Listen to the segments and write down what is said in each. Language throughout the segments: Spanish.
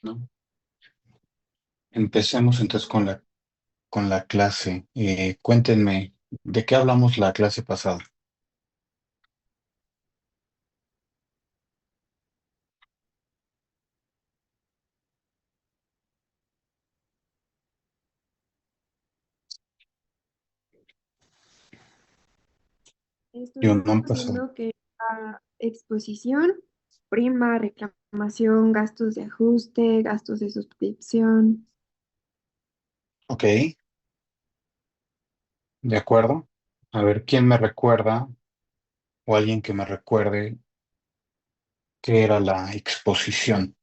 ¿no? Empecemos entonces con la clase. Cuéntenme, ¿de qué hablamos la clase pasada? Yo no han Estuvimos pasado. viendo que la exposición, prima, reclamación, gastos de ajuste, gastos de suscripción. Ok, de acuerdo. A ver, ¿quién me recuerda o alguien que me recuerde qué era la exposición?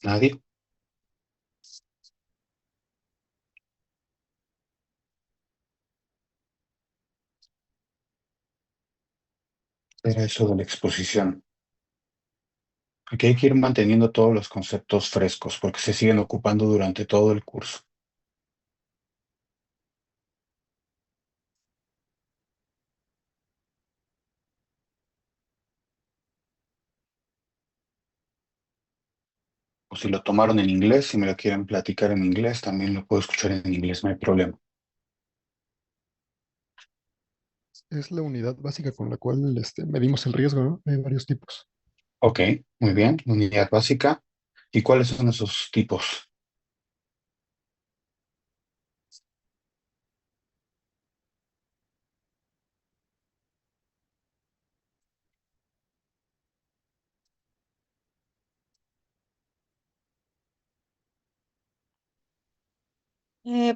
¿Nadie? Era eso de la exposición. Aquí hay que ir manteniendo todos los conceptos frescos porque se siguen ocupando durante todo el curso. O si lo tomaron en inglés, si me lo quieren platicar en inglés, también lo puedo escuchar en inglés, no hay problema. Es la unidad básica con la cual medimos el riesgo, ¿no? Hay varios tipos. Ok, muy bien. Unidad básica. ¿Y cuáles son esos tipos?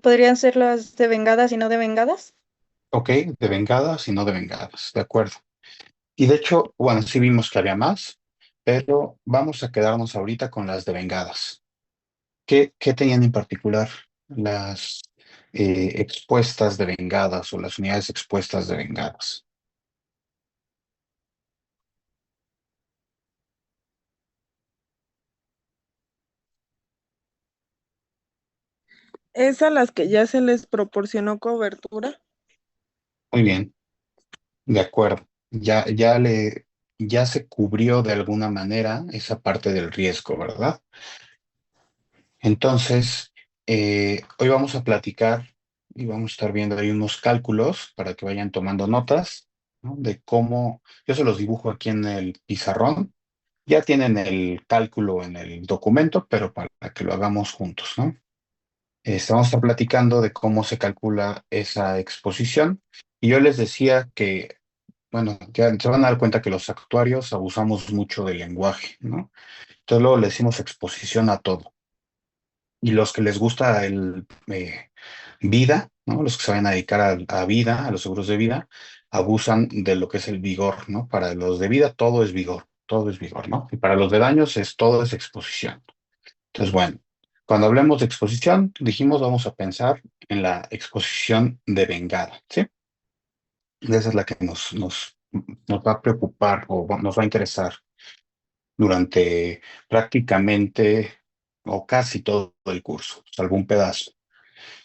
¿Podrían ser las de vengadas y no de vengadas? Ok, de vengadas y no de vengadas, de acuerdo. Y de hecho, bueno, sí vimos que había más, pero vamos a quedarnos ahorita con las de vengadas. ¿Qué tenían en particular las expuestas de vengadas o las unidades expuestas de vengadas? ¿Es a las que ya se les proporcionó cobertura? Muy bien, de acuerdo. Ya se cubrió de alguna manera esa parte del riesgo, ¿verdad? Entonces, hoy vamos a platicar y vamos a estar viendo ahí unos cálculos para que vayan tomando notas, ¿no? De cómo, yo se los dibujo aquí en el pizarrón. Ya tienen el cálculo en el documento, pero para que lo hagamos juntos, ¿no? Vamos a estar platicando de cómo se calcula esa exposición. Y yo les decía que, bueno, ya se van a dar cuenta que los actuarios abusamos mucho del lenguaje, ¿no? Entonces luego le decimos exposición a todo. Y los que les gusta el vida, ¿no? Los que se van a dedicar a vida, a los seguros de vida, abusan de lo que es el vigor, ¿no? Para los de vida todo es vigor, ¿no? Y para los de daños todo es exposición. Entonces, bueno, cuando hablemos de exposición, dijimos vamos a pensar en la exposición de vengada, ¿sí? Esa es la que nos va a preocupar o nos va a interesar durante prácticamente o casi todo el curso, salvo un pedazo.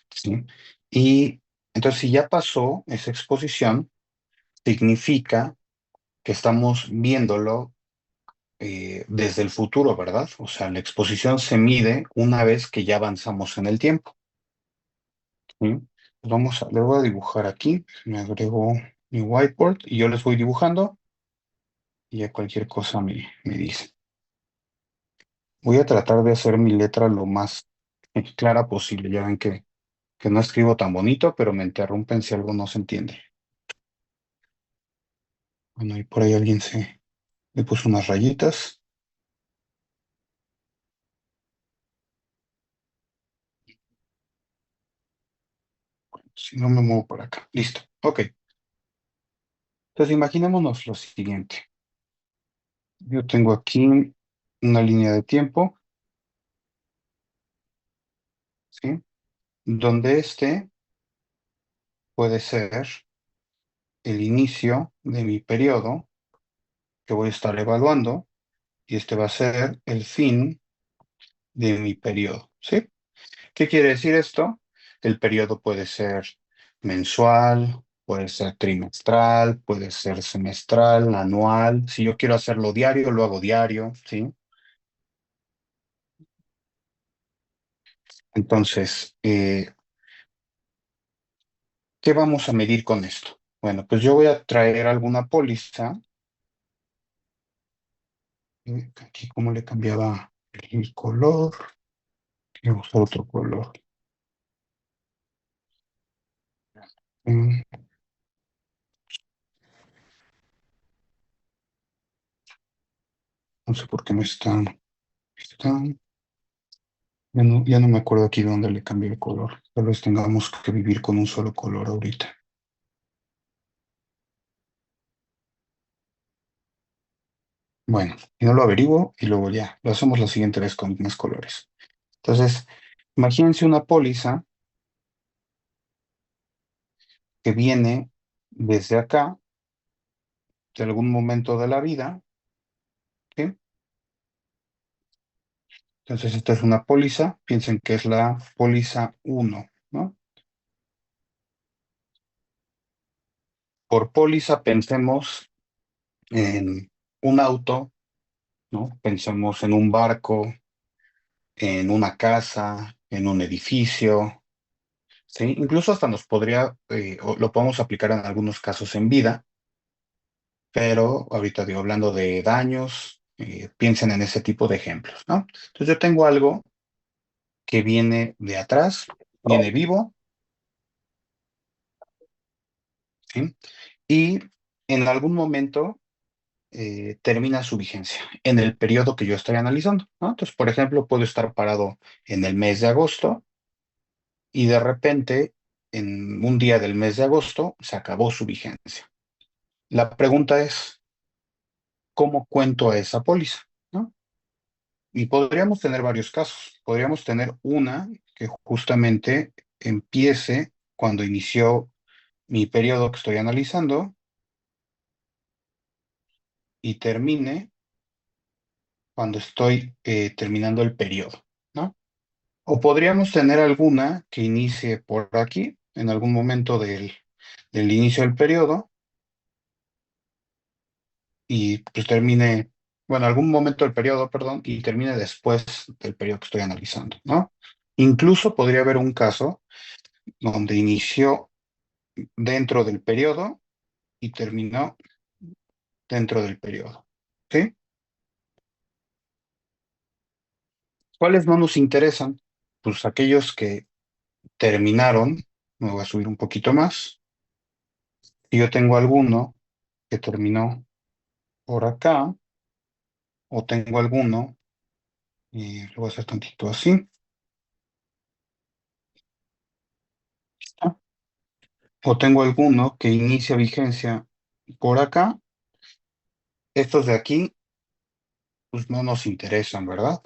¿Sí? Y entonces, si ya pasó esa exposición, significa que estamos viéndolo desde el futuro, ¿verdad? O sea, la exposición se mide una vez que ya avanzamos en el tiempo. ¿Sí? Pues le voy a dibujar aquí, me agrego mi whiteboard y yo les voy dibujando y ya cualquier cosa me dice. Voy a tratar de hacer mi letra lo más clara posible. Ya ven que no escribo tan bonito, pero me interrumpen si algo no se entiende. Bueno, y por ahí alguien le puso unas rayitas. Si no me muevo por acá. Listo. Ok. Entonces imaginémonos lo siguiente. Yo tengo aquí una línea de tiempo, ¿sí? Donde puede ser el inicio de mi periodo que voy a estar evaluando y este va a ser el fin de mi periodo, ¿sí? ¿Qué quiere decir esto? El periodo puede ser mensual, puede ser trimestral, puede ser semestral, anual. Si yo quiero hacerlo diario, lo hago diario, ¿sí? Entonces, ¿qué vamos a medir con esto? Bueno, pues yo voy a traer alguna póliza. Aquí, ¿cómo le cambiaba el color? Quiero usar otro color. Mm, No sé por qué no está. Ya no me acuerdo aquí dónde le cambié el color. Tal vez tengamos que vivir con un solo color ahorita. Bueno, y no lo averiguo y luego ya, lo hacemos la siguiente vez con más colores. Entonces, imagínense una póliza que viene desde acá, de algún momento de la vida, ¿sí? Entonces, esta es una póliza, piensen que es la póliza uno, ¿no? Por póliza pensemos en un auto, ¿no? Pensemos en un barco, en una casa, en un edificio, ¿sí? Incluso hasta nos podría, o lo podemos aplicar en algunos casos en vida, pero ahorita digo, hablando de daños, piensen en ese tipo de ejemplos, ¿no? Entonces yo tengo algo que viene de atrás, viene vivo, ¿sí? Y en algún momento termina su vigencia en el periodo que yo estoy analizando, ¿no? Entonces, por ejemplo, puedo estar parado en el mes de agosto y de repente, en un día del mes de agosto, se acabó su vigencia. La pregunta es, ¿cómo cuento a esa póliza? ¿No? Y podríamos tener varios casos. Podríamos tener una que justamente empiece cuando inició mi periodo que estoy analizando y termine cuando estoy terminando el periodo, ¿no? O podríamos tener alguna que inicie por aquí, en algún momento del inicio del periodo, y pues termine, bueno, algún momento del periodo, perdón, y termine después del periodo que estoy analizando, ¿no? Incluso podría haber un caso donde inició dentro del periodo y terminó dentro del periodo, ¿sí? ¿Cuáles no nos interesan? Pues aquellos que terminaron, me voy a subir un poquito más, y yo tengo alguno que terminó por acá, o tengo alguno, y lo voy a hacer tantito así, ¿no? O tengo alguno que inicia vigencia por acá. Estos de aquí, pues no nos interesan, ¿verdad?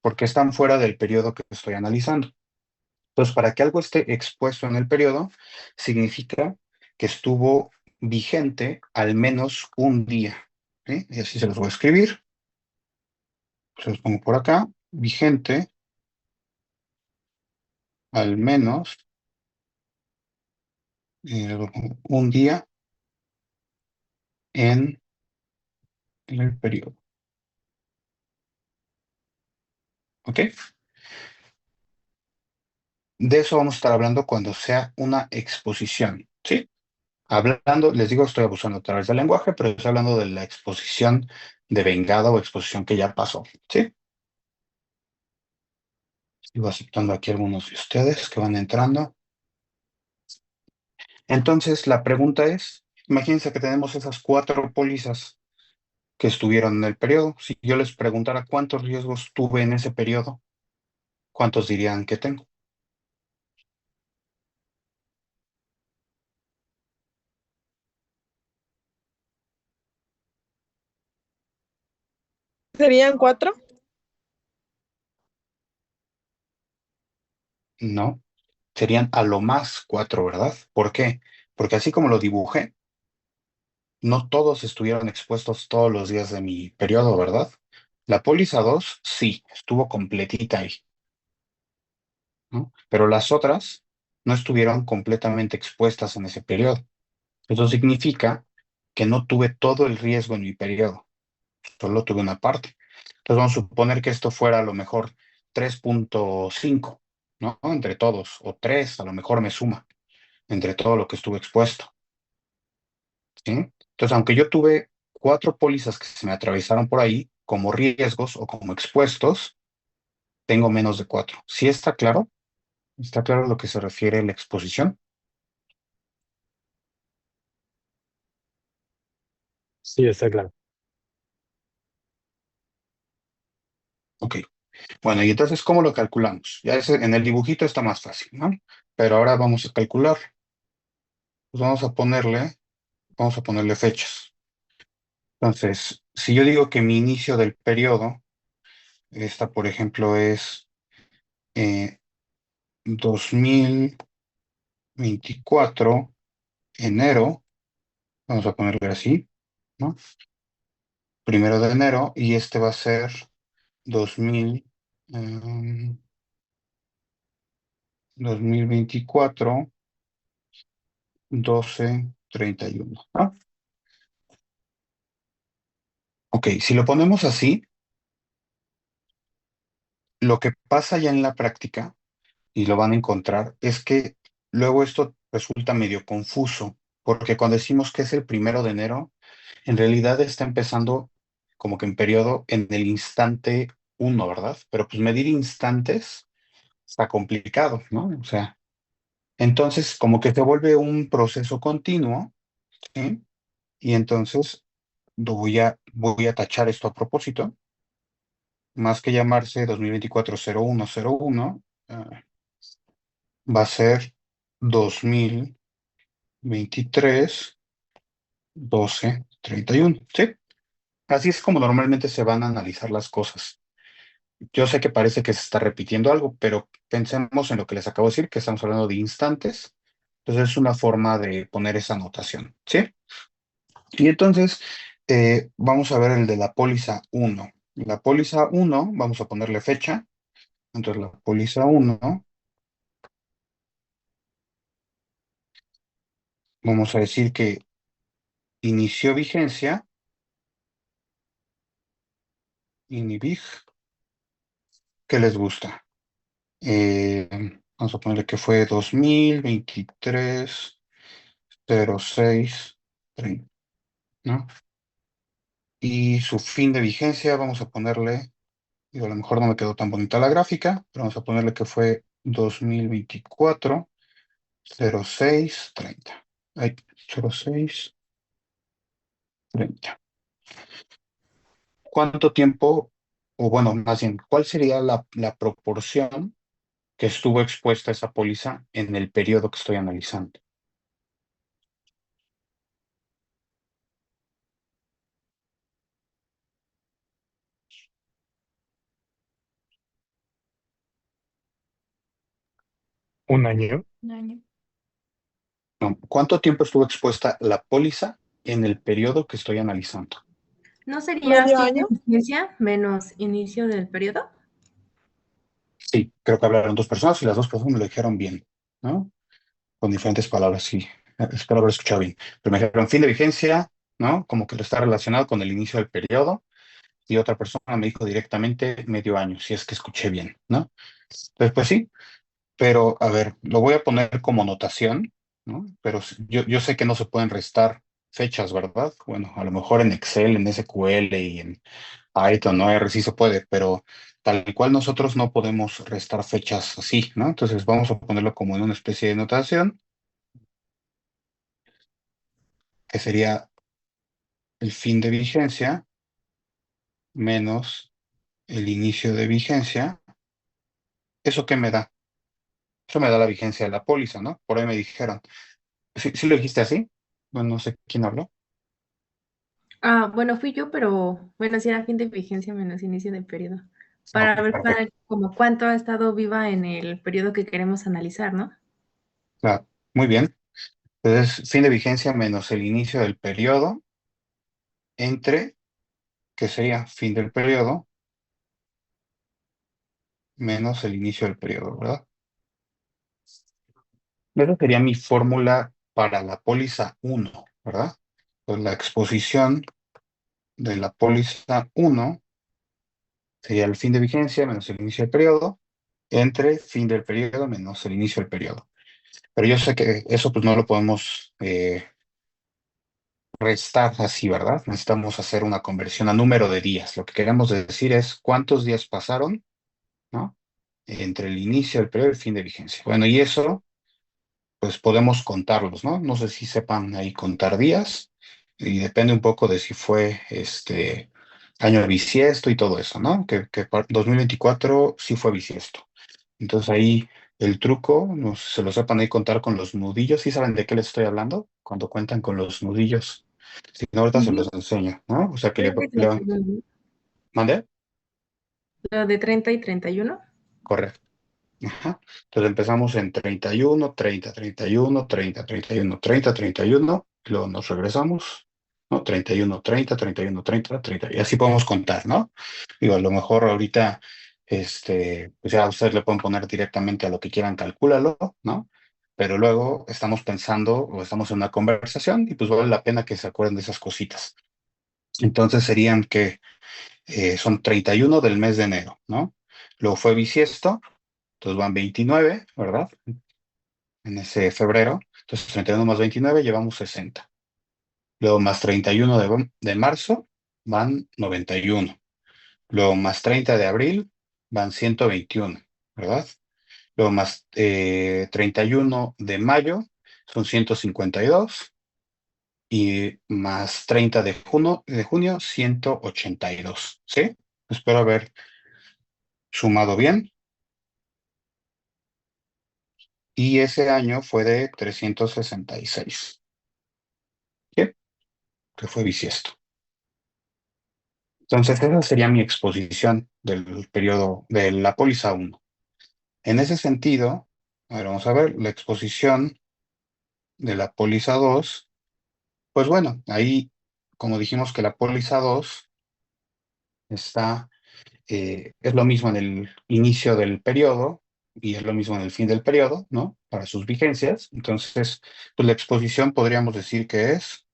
Porque están fuera del periodo que estoy analizando. Entonces, para que algo esté expuesto en el periodo, significa que estuvo vigente al menos un día, ¿sí? Y así se los voy a escribir. Se los pongo por acá. Vigente al menos un día en el periodo. ¿Ok? De eso vamos a estar hablando cuando sea una exposición, ¿sí? Hablando, les digo, estoy abusando otra vez del lenguaje, pero estoy hablando de la exposición de vengada o exposición que ya pasó, ¿sí? Sigo aceptando aquí algunos de ustedes que van entrando. Entonces, la pregunta es, imagínense que tenemos esas cuatro pólizas que estuvieron en el periodo. Si yo les preguntara cuántos riesgos tuve en ese periodo, ¿cuántos dirían que tengo? ¿Serían cuatro? No. serían a lo más 4, ¿verdad? ¿Por qué? Porque así como lo dibujé, no todos estuvieron expuestos todos los días de mi periodo, ¿verdad? La póliza 2 sí, estuvo completita ahí, ¿no? Pero las otras no estuvieron completamente expuestas en ese periodo. Eso significa que no tuve todo el riesgo en mi periodo, solo tuve una parte. Entonces vamos a suponer que esto fuera a lo mejor 3.5, ¿no? Entre todos, o 3, a lo mejor me suma, entre todo lo que estuve expuesto, ¿sí? Entonces, aunque yo tuve 4 pólizas que se me atravesaron por ahí como riesgos o como expuestos, tengo menos de 4. ¿Sí está claro? ¿Está claro a lo que se refiere la exposición? Sí, está claro. Ok. Bueno, y entonces, ¿cómo lo calculamos? Ya en el dibujito está más fácil, ¿no? Pero ahora vamos a calcular. Pues vamos a ponerle fechas. Entonces, si yo digo que mi inicio del periodo, esta, por ejemplo, es 2024, enero, vamos a ponerle así, ¿no? 1 de enero, y este va a ser 2000, 2024, 12/31, ¿no? Ok, si lo ponemos así, lo que pasa ya en la práctica, y lo van a encontrar, es que luego esto resulta medio confuso, porque cuando decimos que es el 1 de enero, en realidad está empezando como que en periodo en el instante uno, ¿verdad? Pero pues medir instantes está complicado, ¿no? O sea, entonces como que se vuelve un proceso continuo, ¿sí? Y entonces voy a tachar esto a propósito, más que llamarse 2024-0101, va a ser 2023-12/31, ¿sí? Así es como normalmente se van a analizar las cosas. Yo sé que parece que se está repitiendo algo, pero pensemos en lo que les acabo de decir, que estamos hablando de instantes. Entonces es una forma de poner esa anotación, ¿sí? Y entonces vamos a ver el de la póliza 1. La póliza 1, vamos a ponerle fecha. Entonces la póliza 1, vamos a decir que inició vigencia, INIVIG, ¿qué les gusta? Eh, Vamos a ponerle que fue 2023-06/30, ¿no? Y su fin de vigencia, vamos a ponerle, digo, a lo mejor no me quedó tan bonita la gráfica, pero vamos a ponerle que fue 2024-06/30. Ay, 06/30. ¿Cuánto tiempo, o bueno, más bien, cuál sería la proporción que estuvo expuesta esa póliza en el periodo que estoy analizando? Un año. Un año. No, ¿cuánto tiempo estuvo expuesta la póliza en el periodo que estoy analizando? ¿No sería ¿Medio fin de año? vigencia menos inicio del periodo? Sí, creo que hablaron 2 personas y las 2 personas me lo dijeron bien, ¿no? Con diferentes palabras, sí. Espero haber escuchado bien. Pero me dijeron fin de vigencia, ¿no? Como que lo está relacionado con el inicio del periodo. Y otra persona me dijo directamente medio año, si es que escuché bien, ¿no? Entonces, pues sí, pero a ver, lo voy a poner como notación, ¿no? Pero yo sé que no se pueden restar fechas, ¿verdad? Bueno, a lo mejor en Excel, en SQL y en Python, ¿no? R sí se puede, pero tal cual nosotros no podemos restar fechas así, ¿no? Entonces vamos a ponerlo como en una especie de notación, que sería el fin de vigencia menos el inicio de vigencia. ¿Eso qué me da? Eso me da la vigencia de la póliza, ¿no? Por ahí me dijeron. ¿Sí lo dijiste así? Bueno, no sé quién habló. Ah, bueno, fui yo, pero bueno, si era fin de vigencia menos inicio del periodo. Ok, Para ver perfecto. como cuánto ha estado viva en el periodo que queremos analizar, ¿no? Muy bien. Entonces, fin de vigencia menos el inicio del periodo entre, que sería fin del periodo menos el inicio del periodo, ¿verdad? Esa sería mi fórmula para la póliza uno, ¿verdad? Pues la exposición de la póliza uno sería el fin de vigencia menos el inicio del periodo, entre fin del periodo menos el inicio del periodo. Pero yo sé que eso pues no lo podemos restar así, ¿verdad? Necesitamos hacer una conversión a número de días. Lo que queremos decir es cuántos días pasaron, ¿no? Entre el inicio del periodo y el fin de vigencia. Bueno, y eso pues podemos contarlos, ¿no? No sé si sepan ahí contar días y depende un poco de si fue año bisiesto y todo eso, ¿no? Que 2024 sí fue bisiesto. Entonces ahí el truco, no sé si se lo sepan ahí contar con los nudillos. ¿Sí saben de qué les estoy hablando? Cuando cuentan con los nudillos. Si no, ahorita se Ujú. los enseño, ¿no? O sea que Creo que es le mandé, lo de 30 y 31. correcto. Ajá. Entonces empezamos en 31, 30, 31, 30, 31, 30, 31, y luego nos regresamos, ¿no? 31, 30, 31, 30, 30, y así podemos contar, ¿no? Digo, a lo mejor ahorita, pues ya ustedes le pueden poner directamente a lo que quieran, calcúlalo, ¿no? Pero luego estamos pensando o estamos en una conversación y pues vale la pena que se acuerden de esas cositas. Entonces serían que son 31 del mes de enero, ¿no? Luego fue bisiesto, entonces van 29, ¿verdad? En ese febrero. Entonces 31 más 29 llevamos 60. Luego más 31 de marzo van 91. Luego más 30 de abril van 121, ¿verdad? Luego más 31 de mayo son 152 y más 30 de junio 182, ¿sí? Espero haber sumado bien. Y ese año fue de 366, ¿sí? Que fue bisiesto. Entonces, esa sería mi exposición del periodo de la póliza uno. En ese sentido, a ver, vamos a ver, la exposición de la póliza 2, pues bueno, ahí, como dijimos que la póliza 2 está, es lo mismo en el inicio del periodo y es lo mismo en el fin del periodo, ¿no? Para sus vigencias. Entonces, pues la exposición podríamos decir que es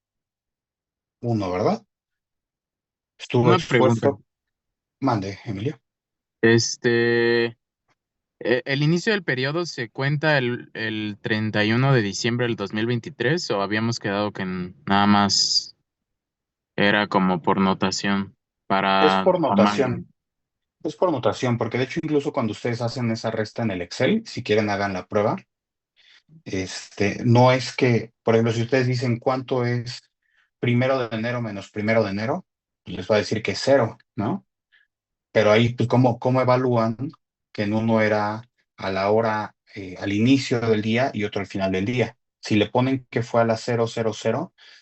uno, ¿verdad? Estuvo Una pregunta. expuesto, mande, Emilio. Este, ¿El inicio del periodo se cuenta el 31 de diciembre del 2023 o habíamos quedado que nada más era como por notación Es para por tomar? notación. Es por notación, porque de hecho incluso cuando ustedes hacen esa resta en el Excel, si quieren hagan la prueba, no es que, por ejemplo, si ustedes dicen cuánto es primero de enero menos primero de enero, pues les va a decir que es cero, ¿no? Pero ahí, pues, ¿cómo evalúan que en uno era a la hora, al inicio del día y otro al final del día? Si le ponen que fue a las 000,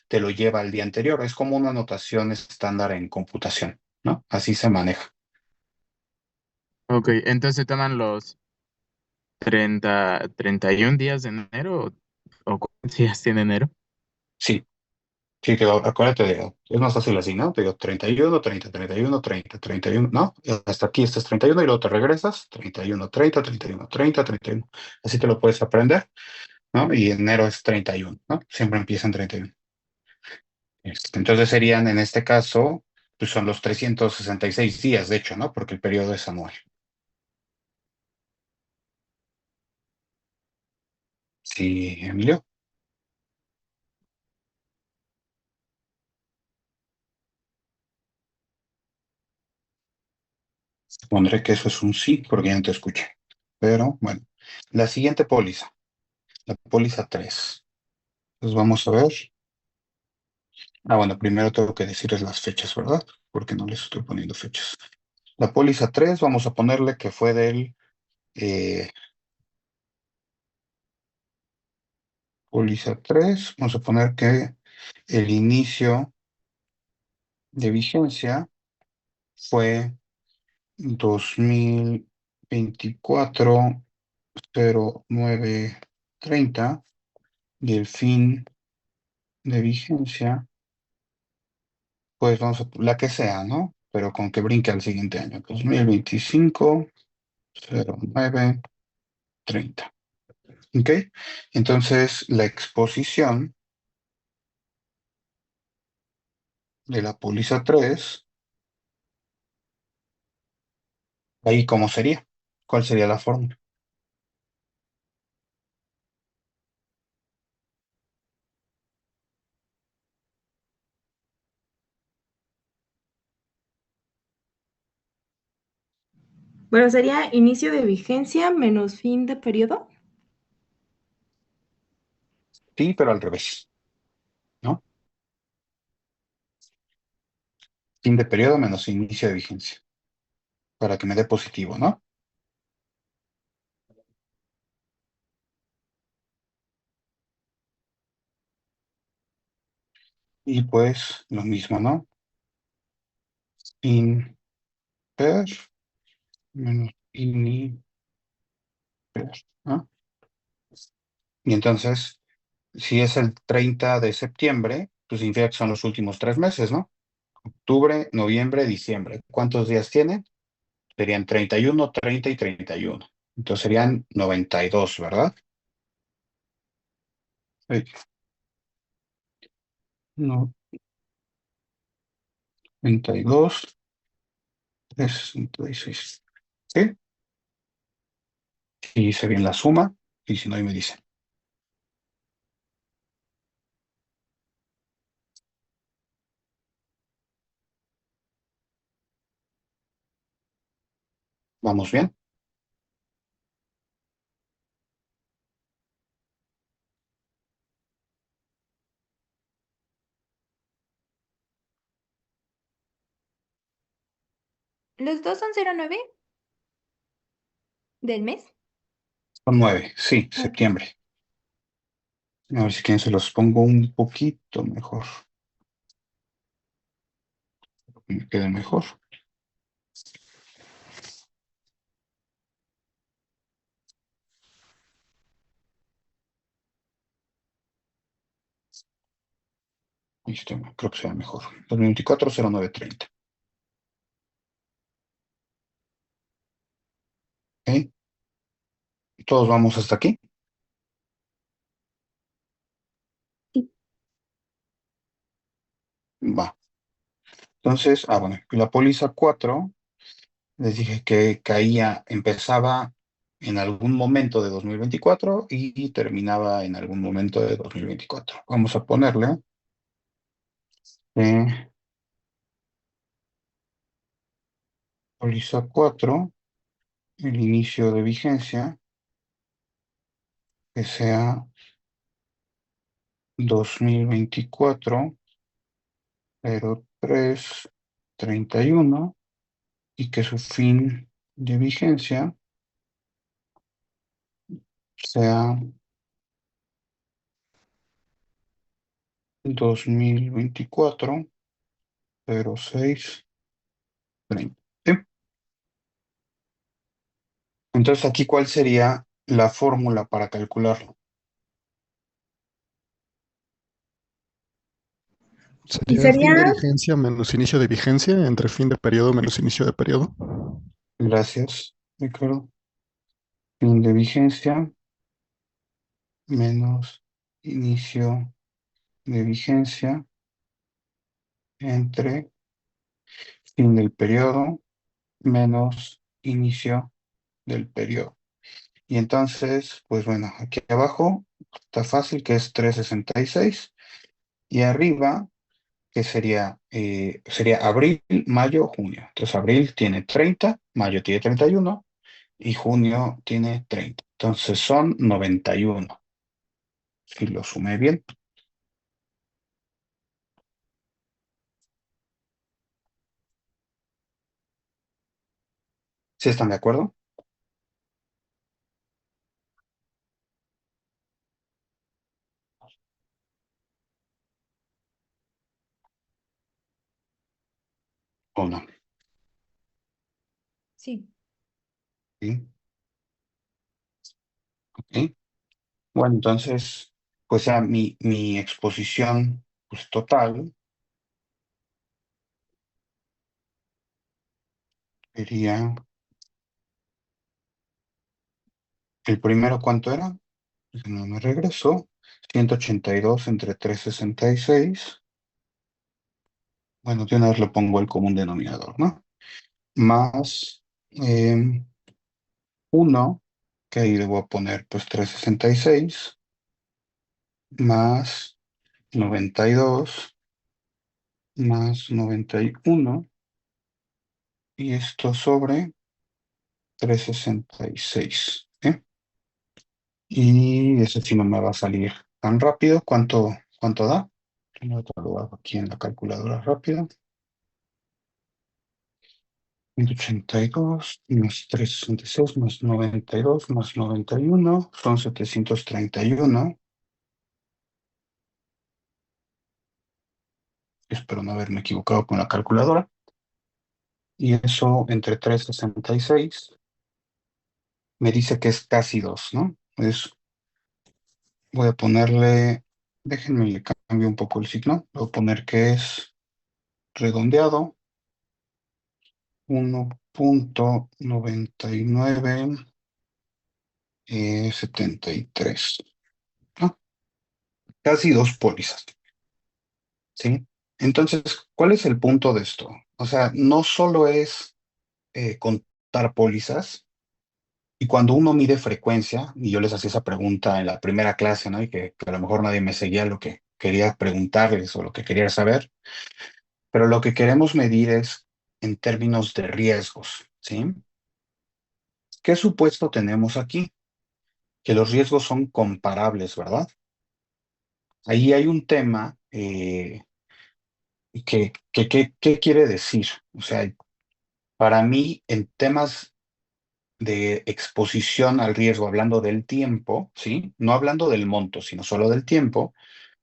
te lo lleva al día anterior. Es como una notación estándar en computación, ¿no? Así se maneja. Ok, entonces se toman los 31 días de enero o cuántos días tiene enero. Sí. Sí, que acuérdate, es más fácil así, ¿no? Te digo 31, 30, 31, 30, 31, ¿no? Y hasta aquí estás 31 y luego te regresas, 31, 30, 31, 30, 31. Así te lo puedes aprender, ¿no? Y enero es 31, ¿no? Siempre empieza en 31. Entonces serían, en este caso, pues son los 366 días, de hecho, ¿no? Porque el periodo es anual. Sí, Emilio, pondré que eso es un sí, porque ya no te escuché. Pero bueno, la siguiente póliza, la póliza 3. Entonces vamos a ver. Bueno, primero tengo que decirles las fechas, ¿verdad? Porque no les estoy poniendo fechas. La póliza 3, vamos a ponerle que fue del eh, póliza 3. Vamos a poner que el inicio de vigencia fue 2024 0930 Y el fin de vigencia, pues vamos a la que sea, ¿no? Pero con que brinque al siguiente año. 2025, 09, 30. ¿Ok? Entonces, la exposición de la póliza 3, ahí cómo sería. ¿Cuál sería la fórmula? Bueno, sería inicio de vigencia menos fin de periodo. Sí, pero al revés, ¿no? Fin de periodo menos inicio de vigencia, para que me dé positivo, ¿no? Y pues lo mismo, ¿no? In per menos ini per, ¿no? Y entonces, si es el 30 de septiembre, pues significa que son los últimos 3 meses, ¿no? Octubre, noviembre, diciembre. ¿Cuántos días tiene? Serían 31, 30 y 31. Entonces serían 92, ¿verdad? Sí. No, 92, 66. ¿Sí? Y hice bien la suma, y si no, ahí me dicen. ¿Vamos bien? ¿Los dos son 09 del mes? Son 9, sí, Ok. septiembre. A ver si quieren se los pongo un poquito mejor. Que me quede mejor. Listo, creo que sea mejor. 2024, 0930. ¿Ok? ¿Todos vamos hasta aquí? Sí. Va. Entonces, bueno, y la póliza 4, les dije que caía, empezaba en algún momento de 2024 y terminaba en algún momento de 2024. Vamos a ponerle eh, póliza 4, el inicio de vigencia, que sea 2024, 03/31, y que su fin de vigencia sea 2024, 06/30. ¿Sí? Entonces, aquí, ¿cuál sería la fórmula para calcularlo? Y Sería fin sería, de vigencia menos inicio de vigencia entre fin de periodo menos inicio de periodo. Gracias, Ricardo. Fin de vigencia menos inicio de vigencia entre fin del periodo menos inicio del periodo. Y entonces, pues bueno, aquí abajo está fácil, que es 366, y arriba, que sería abril, mayo, junio. Entonces, abril tiene 30, mayo tiene 31 y junio tiene 30. Entonces, son 91. Si lo sumé bien. ¿Sí están de acuerdo? ¿O no? sí. ¿Sí? ¿Ok? Bueno, entonces, pues ya mi exposición pues, total sería, el primero, ¿cuánto era? No me regresó. 182 entre 366. Bueno, de una vez le pongo el común denominador, ¿no? Más 1, que ahí le voy a poner pues 366, más 92, más 91, y esto sobre 366, ¿eh? Y ese sí no me va a salir tan rápido. ¿Cuánto da? Ahorita lo hago aquí en la calculadora rápida. 182 más 366 más 92 más 91 son 731. Espero no haberme equivocado con la calculadora. Y eso entre 366 me dice que es casi 2, ¿no? Voy a ponerle, déjenme le cambio un poco el signo. Voy a poner que es redondeado 1.9973, ¿no? Casi 2 pólizas, ¿sí? Entonces, ¿cuál es el punto de esto? O sea, no solo es contar pólizas, y cuando uno mide frecuencia, y yo les hacía esa pregunta en la primera clase, ¿no? Y que a lo mejor nadie me seguía lo que quería preguntarles o lo que quería saber, pero lo que queremos medir es en términos de riesgos, ¿sí? ¿Qué supuesto tenemos aquí? Que los riesgos son comparables, ¿verdad? Ahí hay un tema ¿qué quiere decir? O sea, para mí, en temas de exposición al riesgo, hablando del tiempo, ¿sí? No hablando del monto, sino solo del tiempo,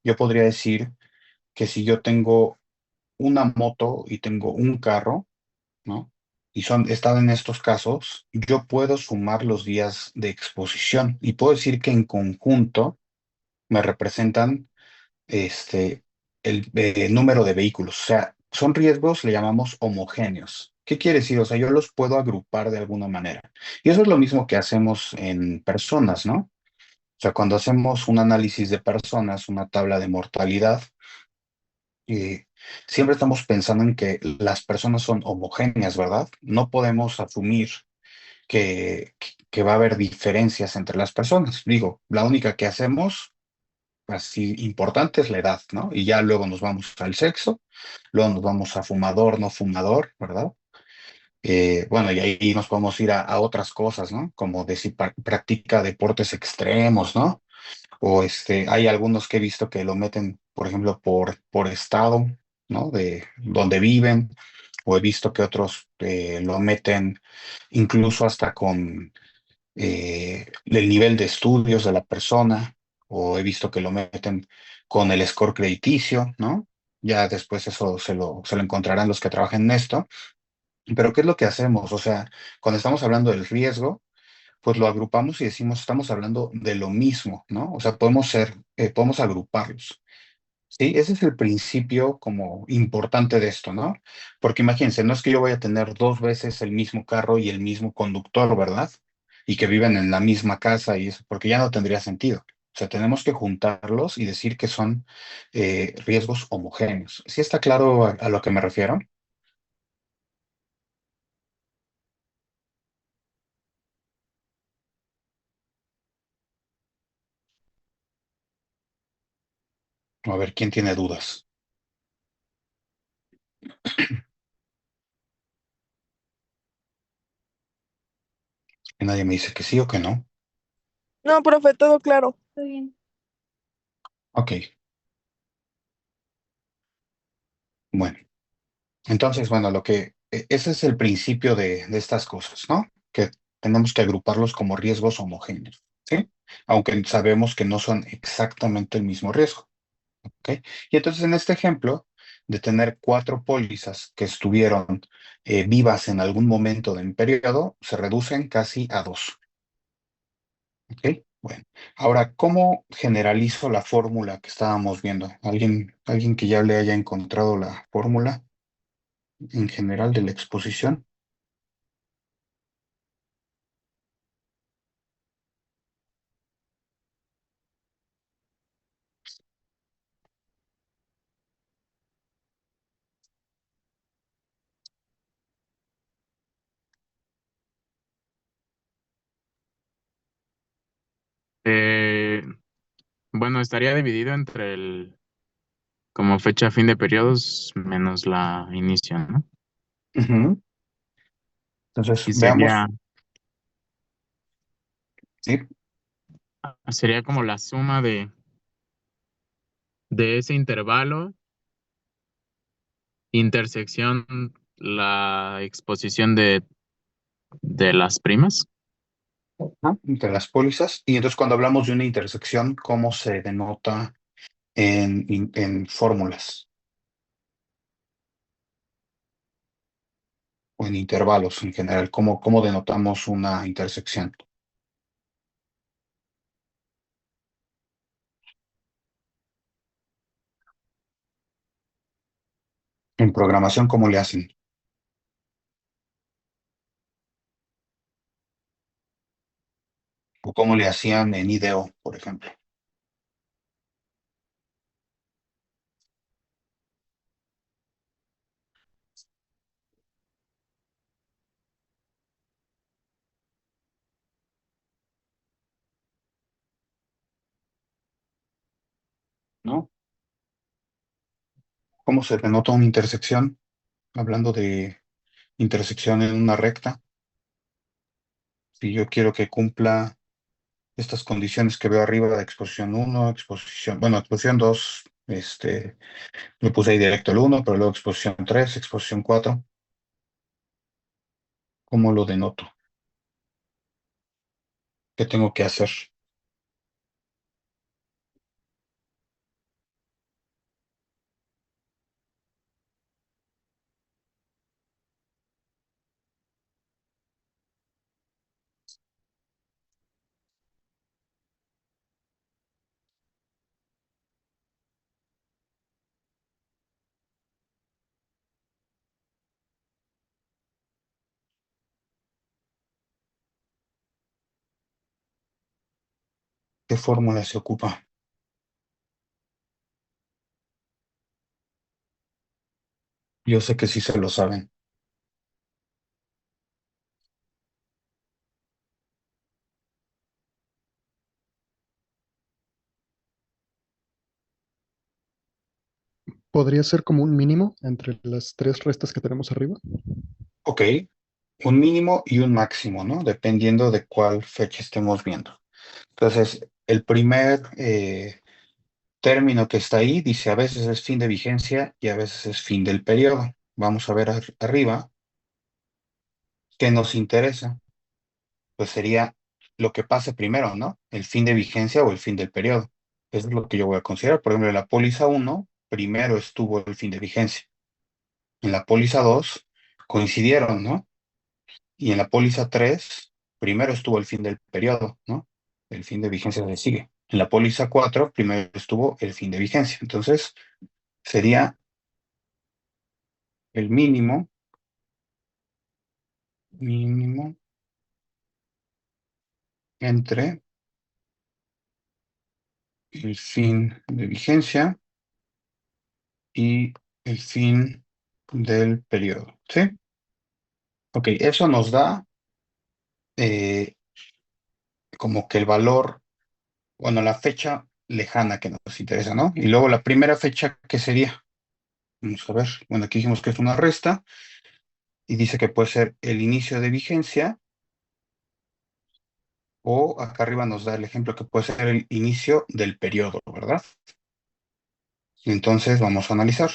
yo podría decir que si yo tengo una moto y tengo un carro, ¿no? Y están en estos casos, yo puedo sumar los días de exposición y puedo decir que en conjunto me representan el número de vehículos. O sea, son riesgos, le llamamos homogéneos. ¿Qué quiere decir? O sea, yo los puedo agrupar de alguna manera. Y eso es lo mismo que hacemos en personas, ¿no? O sea, cuando hacemos un análisis de personas, una tabla de mortalidad, eh, siempre estamos pensando en que las personas son homogéneas, ¿verdad? No podemos asumir que va a haber diferencias entre las personas. Digo, la única que hacemos así importante es la edad, ¿no? Y ya luego nos vamos al sexo, luego nos vamos a fumador, no fumador, ¿verdad? Bueno, y ahí nos podemos ir a otras cosas, ¿no? Como de si practica deportes extremos, ¿no? O hay algunos que he visto que lo meten, por ejemplo, por estado, ¿no? De donde viven, o he visto que otros lo meten incluso hasta con el nivel de estudios de la persona, o he visto que lo meten con el score crediticio, ¿no? Ya después eso se lo encontrarán los que trabajan en esto. Pero ¿qué es lo que hacemos? O sea, cuando estamos hablando del riesgo, pues lo agrupamos y decimos, estamos hablando de lo mismo, ¿no? O sea, podemos agruparlos. Sí, ese es el principio como importante de esto, ¿no? Porque imagínense, no es que yo voy a tener dos veces el mismo carro y el mismo conductor, ¿verdad? Y que viven en la misma casa y eso, porque ya no tendría sentido. O sea, tenemos que juntarlos y decir que son riesgos homogéneos. ¿Sí está claro a lo que me refiero? A ver, ¿quién tiene dudas? Que nadie me dice que sí o que no. No, profe, todo claro. Está bien. Ok, bueno. Entonces, bueno, ese es el principio de estas cosas, ¿no? Que tenemos que agruparlos como riesgos homogéneos, ¿sí? Aunque sabemos que no son exactamente el mismo riesgo, ¿ok? Y entonces en este ejemplo de tener cuatro pólizas que estuvieron vivas en algún momento del periodo, se reducen casi a dos, ¿ok? Bueno, ahora, ¿cómo generalizo la fórmula que estábamos viendo? ¿Alguien que ya le haya encontrado la fórmula en general de la exposición? Eh, bueno, estaría dividido entre como fecha fin de periodos menos la inicio, ¿no? Ujú. Entonces, Y veamos, ¿sí? sería como la suma de ese intervalo, intersección, la exposición de las primas. Entre las pólizas. Y entonces, cuando hablamos de una intersección, ¿cómo se denota en fórmulas o en intervalos en general? ¿Cómo denotamos una intersección? En programación, ¿cómo le hacen? ¿O cómo le hacían en IDEO, por ejemplo? ¿No? ¿Cómo se denota una intersección? Hablando de intersección en una recta, si yo quiero que cumpla estas condiciones que veo arriba de exposición uno, exposición 2, le puse ahí directo el uno, pero luego exposición 3, exposición 4, ¿cómo lo denoto? ¿Qué tengo que hacer? ¿Qué fórmula se ocupa? Yo sé que sí se lo saben. Podría ser como un mínimo entre las tres restas que tenemos arriba. Ok, un mínimo y un máximo, ¿no? Dependiendo de cuál fecha estemos viendo. Entonces, el primer término que está ahí dice a veces es fin de vigencia y a veces es fin del periodo. Vamos a ver arriba qué nos interesa. Pues sería lo que pase primero, ¿no? El fin de vigencia o el fin del periodo. Eso es lo que yo voy a considerar. Por ejemplo, en la póliza uno primero estuvo el fin de vigencia. En la póliza 2 coincidieron, ¿no? Y en la póliza 3 primero estuvo el fin del periodo, ¿no? El fin de vigencia le sigue. En la póliza 4 primero estuvo el fin de vigencia. Entonces, sería el mínimo entre el fin de vigencia y el fin del periodo, ¿sí? Ok, eso nos da eh, como que el valor, bueno, la fecha lejana que nos interesa, ¿no? Y luego la primera fecha, ¿qué sería? Vamos a ver, bueno, aquí dijimos que es una resta y dice que puede ser el inicio de vigencia o acá arriba nos da el ejemplo que puede ser el inicio del periodo, ¿verdad? Entonces vamos a analizar.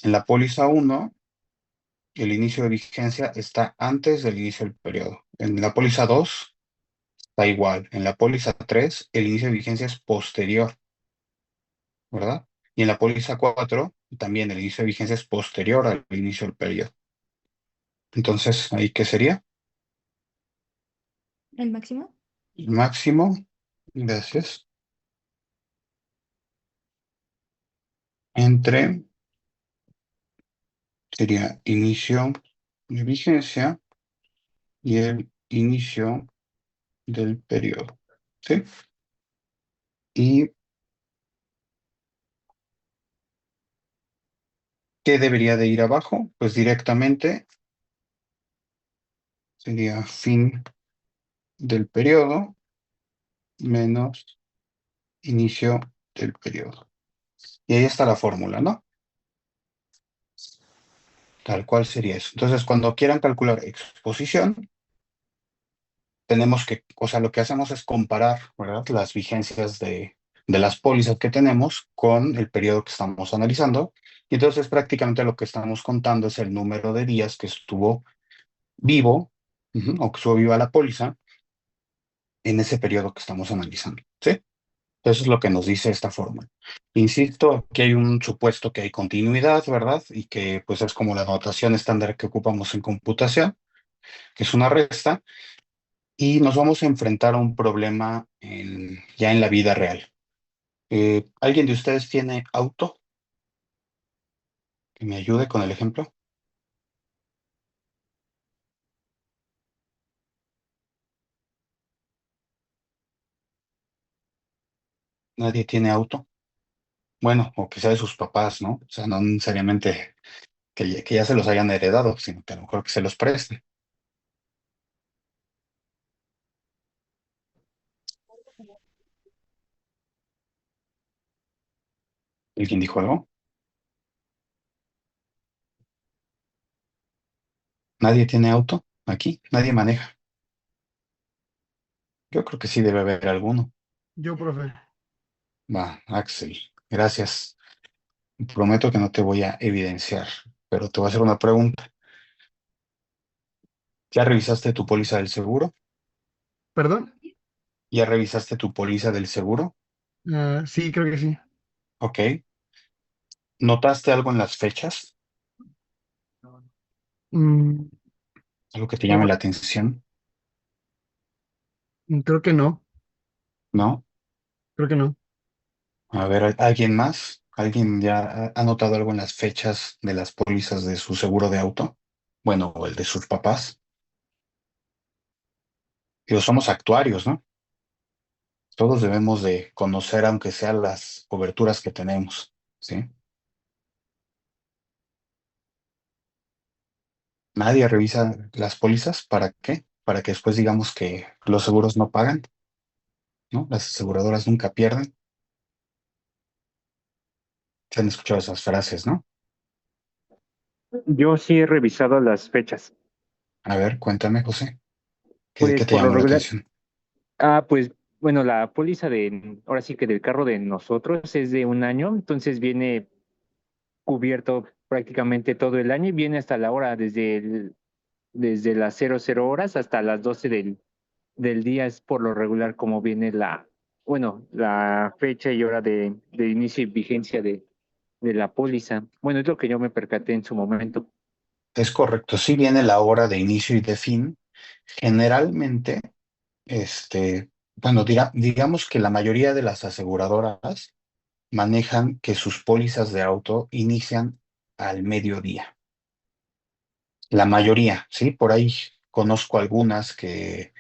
En la póliza uno el inicio de vigencia está antes del inicio del periodo. En la póliza 2 está igual. En la póliza 3 el inicio de vigencia es posterior, ¿verdad? Y en la póliza 4 también el inicio de vigencia es posterior al inicio del periodo. Entonces, ¿ahí qué sería? ¿El máximo? El máximo Gracias. Entre sería inicio de vigencia y el inicio del periodo. ¿Sí? ¿Y qué debería de ir abajo? Pues directamente sería fin del periodo menos inicio del periodo. Y ahí está la fórmula, ¿no? Tal cual sería eso. Entonces, cuando quieran calcular exposición, tenemos que, o sea, lo que hacemos es comparar, ¿verdad? Las vigencias de las pólizas que tenemos con el periodo que estamos analizando. Y entonces prácticamente lo que estamos contando es el número de días que estuvo vivo, o que estuvo viva la póliza en ese periodo que estamos analizando. ¿Sí? Eso es lo que nos dice esta fórmula. Insisto, aquí hay un supuesto que hay continuidad, ¿verdad? Y que pues es como la notación estándar que ocupamos en computación, que es una resta, y nos vamos a enfrentar a un problema ya en la vida real. ¿Alguien de ustedes tiene auto? Que me ayude con el ejemplo. ¿Nadie tiene auto? Bueno, o que sea de sus papás, ¿no? O sea, no necesariamente que ya se los hayan heredado, sino que a lo mejor que se los preste. ¿Alguien dijo algo? ¿Nadie tiene auto? Aquí, nadie maneja. Yo creo que sí debe haber alguno. Yo, profe. Va, Axel, gracias. Prometo que no te voy a evidenciar, pero te voy a hacer una pregunta. ¿Ya revisaste tu póliza del seguro? ¿Perdón? ¿Ya revisaste tu póliza del seguro? Ah, sí, creo que sí. Ok. ¿Notaste algo en las fechas? Mm, ¿Algo que te no, llame la atención? creo que no. ¿No? Creo que no. A ver, ¿alguien más? ¿Alguien ya ha notado algo en las fechas de las pólizas de su seguro de auto? Bueno, o el de sus papás. Digo, somos actuarios, ¿no? Todos debemos de conocer, aunque sean las coberturas que tenemos, ¿sí? Nadie revisa las pólizas. ¿Para qué? Para que después digamos que los seguros no pagan, ¿no? Las aseguradoras nunca pierden. Se han escuchado esas frases, ¿no? Yo sí he revisado las fechas. A ver, cuéntame, José, ¿qué Pues te por lo llamó la regular, atención? pues bueno, la póliza ahora sí que del carro de nosotros es de un año, entonces viene cubierto prácticamente todo el año y viene hasta la hora, desde las 00 horas hasta las 12 del día es por lo regular como viene la fecha y hora de inicio y vigencia de la póliza. Bueno, es lo que yo me percaté en su momento. Es correcto, sí viene la hora de inicio y de fin. Generalmente, bueno, digamos que la mayoría de las aseguradoras manejan que sus pólizas de auto inician al mediodía. La mayoría, ¿sí? Por ahí conozco algunas que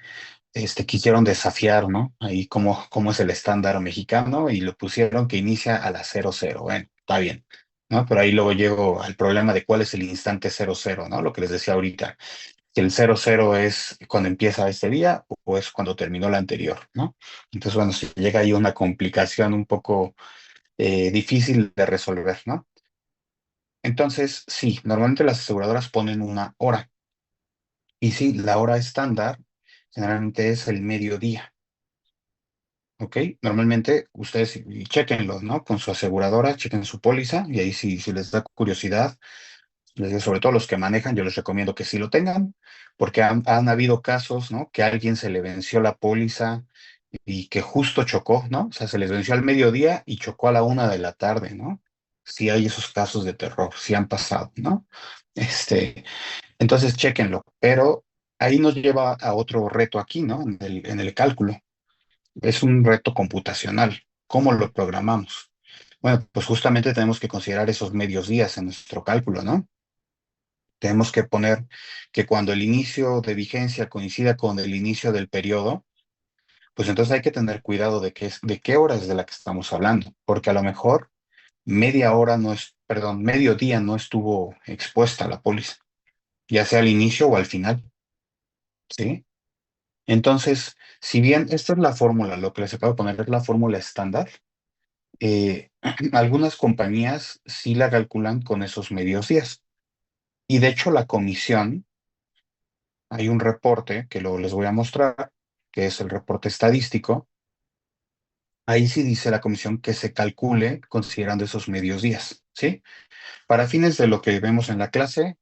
quisieron desafiar, ¿no? Ahí cómo es el estándar mexicano y lo pusieron que inicia a las 00. Bueno, está bien, ¿no? Pero ahí luego llego al problema de cuál es el instante 00, ¿no? Lo que les decía ahorita. Si el 00 es cuando empieza este día o es cuando terminó el anterior, ¿no? Entonces, bueno, si llega ahí una complicación un poco difícil de resolver, ¿no? Entonces, sí, normalmente las aseguradoras ponen una hora. Y sí, la hora estándar generalmente es el mediodía. ¿Ok? Normalmente ustedes y chéquenlo, ¿no? Con su aseguradora, chequen su póliza y ahí si les da curiosidad, sobre todo los que manejan, yo les recomiendo que sí lo tengan, porque han habido casos, ¿no? Que a alguien se le venció la póliza y que justo chocó, ¿no? O sea, se les venció al mediodía y chocó a la 1 de la tarde, ¿no? Sí hay esos casos de terror, sí han pasado, ¿no? Entonces, chéquenlo, pero ahí nos lleva a otro reto aquí, ¿no? En el cálculo. es un reto computacional. ¿Cómo lo programamos? Bueno, pues justamente tenemos que considerar esos medios días en nuestro cálculo, ¿no? Tenemos que poner que cuando el inicio de vigencia coincida con el inicio del periodo, pues entonces hay que tener cuidado de qué hora es de la que estamos hablando, porque a lo mejor media hora no es, perdón, medio día no estuvo expuesta a la póliza, ya sea al inicio o al final, ¿sí? Entonces, si bien esta es la fórmula, lo que les acabo de poner es la fórmula estándar, eh, algunas compañías sí la calculan con esos medios días. Y de hecho la comisión, hay un reporte que luego les voy a mostrar, que es el reporte estadístico. Ahí sí dice la comisión que se calcule considerando esos medios días, ¿sí? Para fines de lo que vemos en la clase,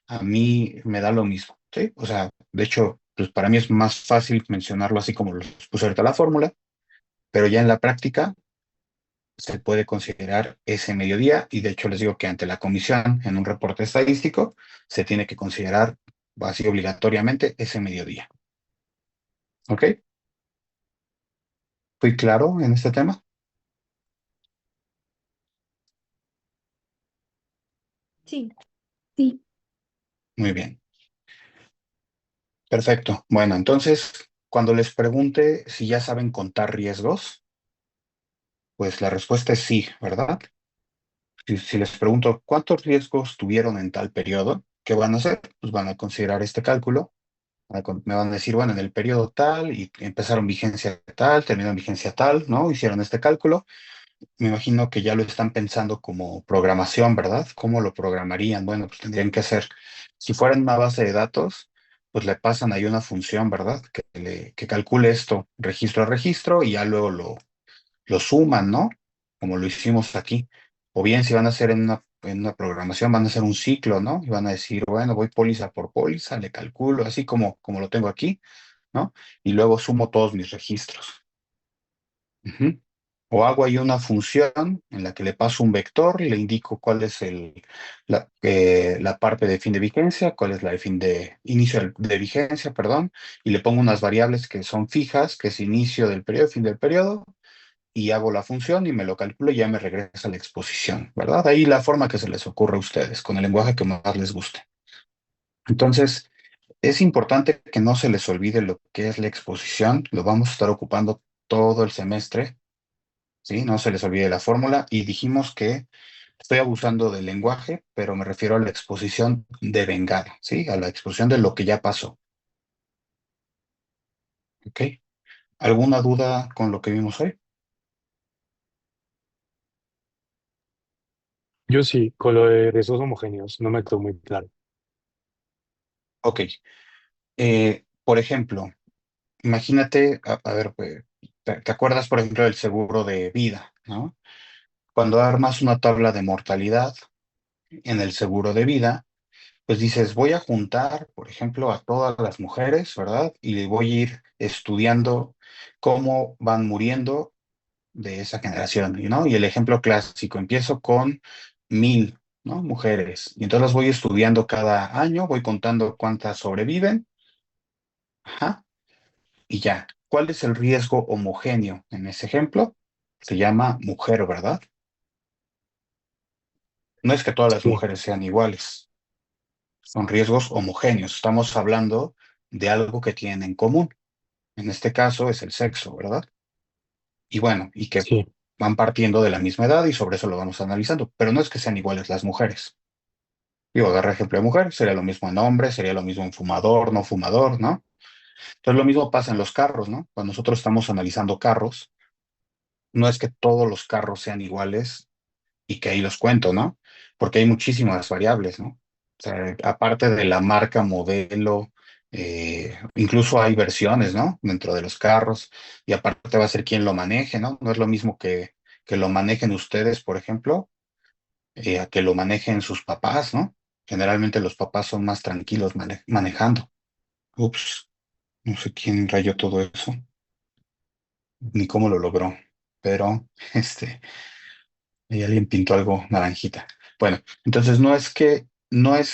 a mí me da lo mismo, ¿sí? O sea, de hecho, pues para mí es más fácil mencionarlo así como les puse ahorita la fórmula, pero ya en la práctica se puede considerar ese mediodía y de hecho les digo que ante la comisión en un reporte estadístico se tiene que considerar así obligatoriamente ese mediodía. ¿Ok? ¿Fui claro en este tema? Sí. Sí, Muy bien. Perfecto. Bueno, entonces, cuando les pregunte si ya saben contar riesgos, pues la respuesta es sí, ¿verdad? Si les pregunto cuántos riesgos tuvieron en tal periodo, ¿qué van a hacer? Pues van a considerar este cálculo. Me van a decir, bueno, en el periodo tal y empezaron vigencia tal, terminaron vigencia tal, ¿no? Hicieron este cálculo. Me imagino que ya lo están pensando como programación, ¿verdad? ¿Cómo lo programarían? Bueno, pues tendrían que hacer, si fuera en una base de datos, pues le pasan ahí una función, ¿verdad? Que calcule esto registro a registro y ya luego lo suman, ¿no? Como lo hicimos aquí. O bien si van a hacer en una programación, van a hacer un ciclo, ¿no? Y van a decir, bueno, voy póliza por póliza, le calculo, así como lo tengo aquí, ¿no? Y luego sumo todos mis registros. Ujú. O hago ahí una función en la que le paso un vector y le indico cuál es la parte de fin de vigencia, cuál es la de fin de inicio de vigencia, perdón, y le pongo unas variables que son fijas, que es inicio del periodo, fin del periodo, y hago la función y me lo calculo y ya me regresa la exposición, ¿verdad? Ahí la forma que se les ocurre a ustedes, con el lenguaje que más les guste. Entonces, es importante que no se les olvide lo que es la exposición, lo vamos a estar ocupando todo el semestre, ¿sí? No se les olvide la fórmula y dijimos que estoy abusando del lenguaje, pero me refiero a la exposición de vengada, ¿sí? A la exposición de lo que ya pasó, ¿ok? ¿Alguna duda con lo que vimos hoy? Yo sí, con lo de riesgos homogéneos, no me quedó muy claro. Ok. Por ejemplo, imagínate, a ver, pues, te acuerdas, por ejemplo, del seguro de vida, ¿no? Cuando armas una tabla de mortalidad en el seguro de vida, pues dices, voy a juntar, por ejemplo, a todas las mujeres, ¿verdad? Y le voy a ir estudiando cómo van muriendo de esa generación, ¿no? Y el ejemplo clásico, empiezo con 1,000, ¿no? Mujeres. Y entonces las voy estudiando cada año, voy contando cuántas sobreviven. Ajá. Y ya, ¿cuál es el riesgo homogéneo en ese ejemplo? Se llama mujer, ¿verdad? No es que todas las Sí, mujeres sean iguales, son riesgos homogéneos. Estamos hablando de algo que tienen en común. En este caso es el sexo, ¿verdad? Y bueno, y que sí, van partiendo de la misma edad y sobre eso lo vamos analizando, pero no es que sean iguales las mujeres. Digo, agarra ejemplo de mujer, sería lo mismo en hombre, sería lo mismo en fumador, no fumador, ¿no? Entonces lo mismo pasa en los carros, ¿no? Cuando nosotros estamos analizando carros, no es que todos los carros sean iguales y que ahí los cuento, ¿no? Porque hay muchísimas variables, ¿no? O sea, aparte de la marca, modelo, incluso hay versiones, ¿no? Dentro de los carros, y aparte va a ser quien lo maneje, ¿no? No es lo mismo que lo manejen ustedes, por ejemplo, a que lo manejen sus papás, ¿no? Generalmente los papás son más tranquilos manejando. Ups, no sé quién rayó todo eso, ni cómo lo logró, pero ahí alguien pintó algo naranjita. Bueno, entonces no es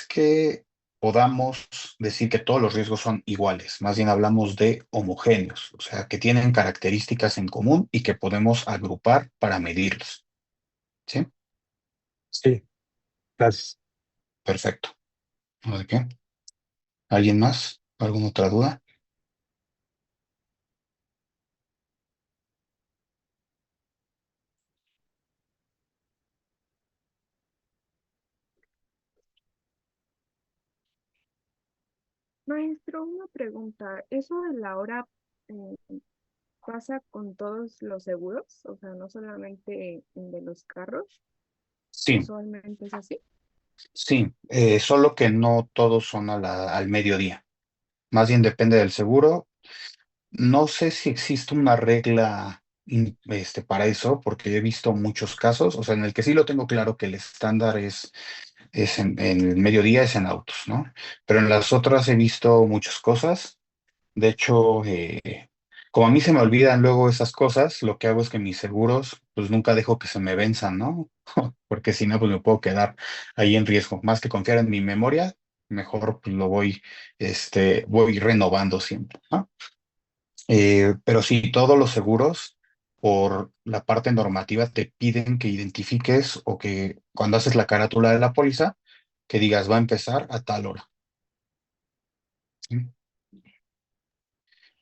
que podamos decir que todos los riesgos son iguales, más bien hablamos de homogéneos, o sea, que tienen características en común y que podemos agrupar para medirlos. ¿Sí? Sí, gracias. Perfecto. ¿No de qué? ¿Alguien más? ¿Alguna otra duda? Maestro, una pregunta. ¿Eso de la hora eh, pasa con todos los seguros? O sea, no solamente el de los carros. Sí, Usualmente es así. sí, solo que no todos son al mediodía. Más bien depende del seguro. No sé si existe una regla para eso, porque he visto muchos casos, o sea, en el que sí lo tengo claro que el estándar es en el mediodía, es en autos, ¿no? Pero en las otras he visto muchas cosas. De hecho, como a mí se me olvidan luego esas cosas, lo que hago es que mis seguros, pues nunca dejo que se me venzan, ¿no? Porque si no, pues me puedo quedar ahí en riesgo. Más que confiar en mi memoria, mejor pues lo voy renovando siempre, ¿no? Pero sí, todos los seguros, por la parte normativa, te piden que identifiques o que cuando haces la carátula de la póliza, que digas va a empezar a tal hora. ¿Sí?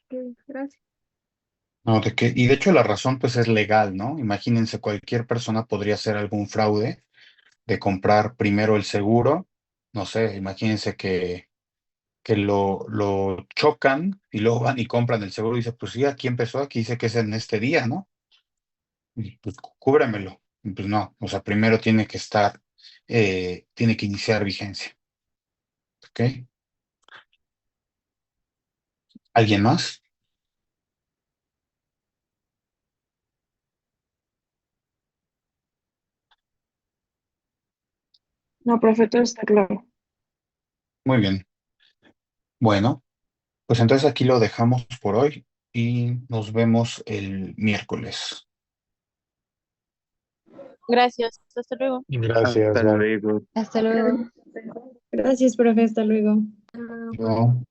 Ok, gracias. No, y de hecho la razón pues es legal, ¿no? Imagínense, cualquier persona podría hacer algún fraude de comprar primero el seguro, no sé, imagínense que lo chocan y luego van y compran el seguro y dice, pues sí, aquí empezó, aquí dice que es en este día, ¿no? Y, pues cúbramelo. Y, pues no, o sea, primero tiene que iniciar vigencia, ¿ok? ¿Alguien más? No, profe, todo está claro. Muy bien. Bueno, pues entonces aquí lo dejamos por hoy y nos vemos el miércoles. Gracias, hasta luego. Gracias, Hasta bye. luego. Hasta luego. Gracias, profe. Hasta luego. No.